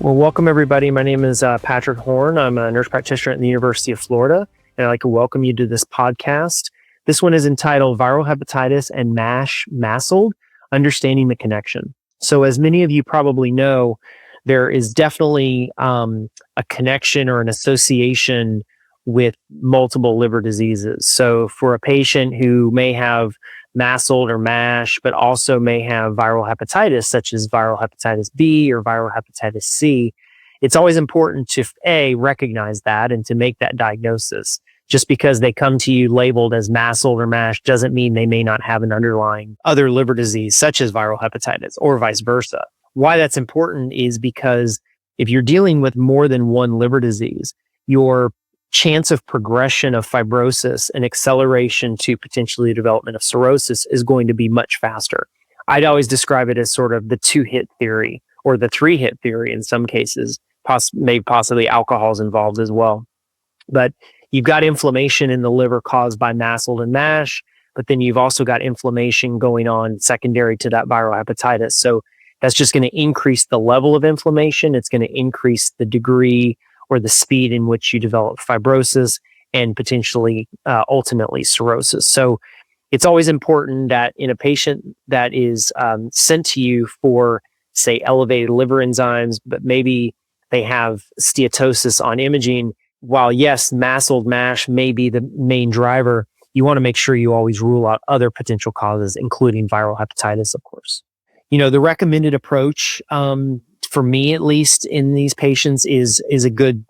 Well, welcome everybody. My name is Patrick Horne. I'm a nurse practitioner at the University of Florida, and I'd like to welcome you to this podcast. This one is entitled Viral Hepatitis and MASLD, Understanding the Connection. So as many of you probably know, there is definitely a connection or an association with multiple liver diseases. So for a patient who may have MASLD or MASH, but also may have viral hepatitis, such as viral hepatitis B or viral hepatitis C, it's always important to recognize that and to make that diagnosis. Just because they come to you labeled as MASLD or MASH doesn't mean they may not have an underlying other liver disease, such as viral hepatitis or vice versa. Why that's important is because if you're dealing with more than one liver disease, your chance of progression of fibrosis and acceleration to potentially development of cirrhosis is going to be much faster. I'd always describe it as sort of the 2-hit theory or the 3-hit theory in some cases, maybe possibly alcohol is involved as well. But you've got inflammation in the liver caused by MASLD and MASH, but then you've also got inflammation going on secondary to that viral hepatitis. So that's just going to increase the level of inflammation. It's going to increase the degree or the speed in which you develop fibrosis and potentially ultimately cirrhosis. So it's always important that in a patient that is sent to you for, say, elevated liver enzymes, but maybe they have steatosis on imaging, while yes, MASLD, MASH may be the main driver, you want to make sure you always rule out other potential causes, including viral hepatitis, of course. The recommended approach, for me at least in these patients is a good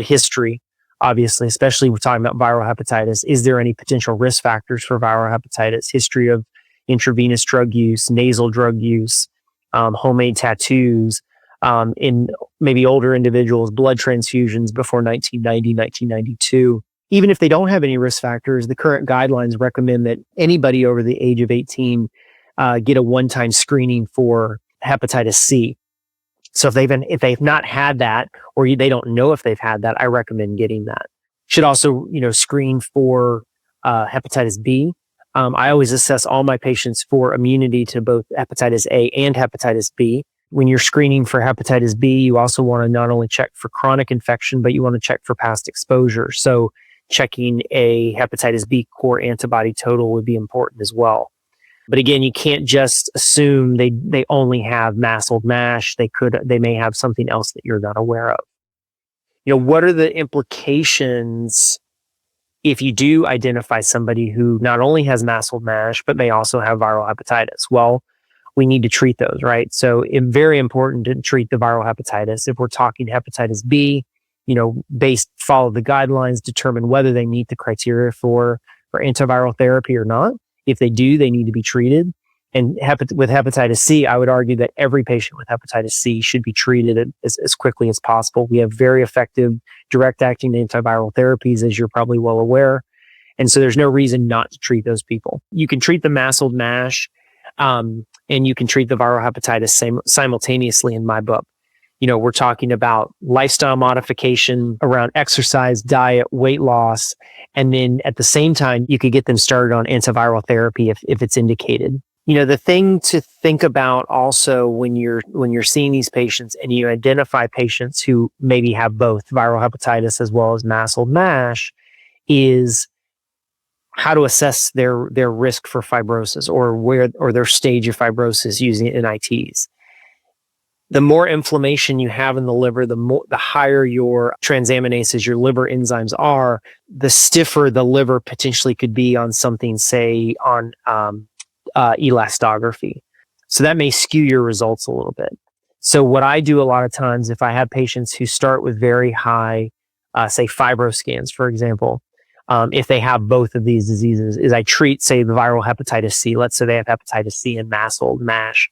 history, obviously, especially we're talking about viral hepatitis. Is there any potential risk factors for viral hepatitis? History of intravenous drug use, nasal drug use, homemade tattoos, in maybe older individuals, blood transfusions before 1990, 1992. Even if they don't have any risk factors, the current guidelines recommend that anybody over the age of 18 get a one-time screening for hepatitis C. So if they've not had that, or they don't know if they've had that, I recommend getting that. Should also, screen for hepatitis B. I always assess all my patients for immunity to both hepatitis A and hepatitis B. When you're screening for hepatitis B, you also want to not only check for chronic infection, but you want to check for past exposure. So checking a hepatitis B core antibody total would be important as well. But again, you can't just assume they only have MASLD, MASH. They may have something else that you're not aware of. What are the implications if you do identify somebody who not only has MASLD, MASH, but may also have viral hepatitis? Well, we need to treat those, right? So it's very important to treat the viral hepatitis. If we're talking hepatitis B, follow the guidelines, determine whether they meet the criteria for antiviral therapy or not. If they do, they need to be treated. And with hepatitis C, I would argue that every patient with hepatitis C should be treated as quickly as possible. We have very effective direct-acting antiviral therapies, as you're probably well aware. And so there's no reason not to treat those people. You can treat the MASLD, MASH, and you can treat the viral hepatitis simultaneously in my book. We're talking about lifestyle modification around exercise, diet, weight loss. And then at the same time, you could get them started on antiviral therapy if it's indicated. The thing to think about also when you're seeing these patients and you identify patients who maybe have both viral hepatitis as well as MASLD, MASH is how to assess their risk for fibrosis or their stage of fibrosis using NITs. The more inflammation you have in the liver, the higher your transaminases, your liver enzymes are, the stiffer the liver potentially could be on something, say, on elastography. So that may skew your results a little bit. So what I do a lot of times, if I have patients who start with very high, say, fibroscans, for example, if they have both of these diseases, is I treat, say, the viral hepatitis C. Let's say they have hepatitis C and MASLD, MASH.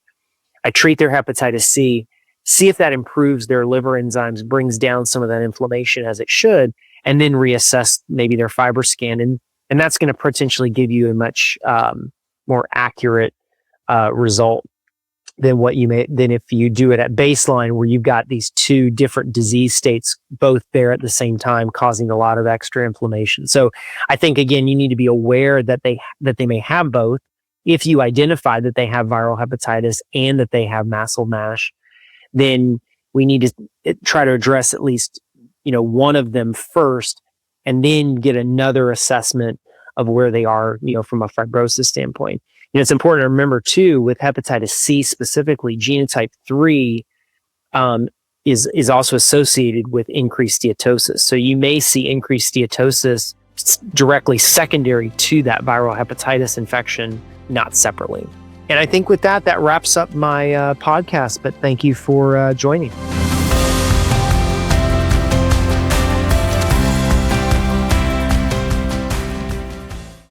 I treat their hepatitis C, see if that improves their liver enzymes, brings down some of that inflammation as it should, and then reassess maybe their FibroScan. And that's going to potentially give you a much more accurate result than if you do it at baseline, where you've got these two different disease states both there at the same time, causing a lot of extra inflammation. So I think, again, you need to be aware that they may have both. If you identify that they have viral hepatitis and that they have MASLD, MASH, then we need to try to address at least, one of them first, and then get another assessment of where they are, from a fibrosis standpoint. It's important to remember too, with hepatitis C specifically, genotype 3 is also associated with increased steatosis. So you may see increased steatosis directly secondary to that viral hepatitis infection, not separately. And I think with that wraps up my podcast, but thank you for joining.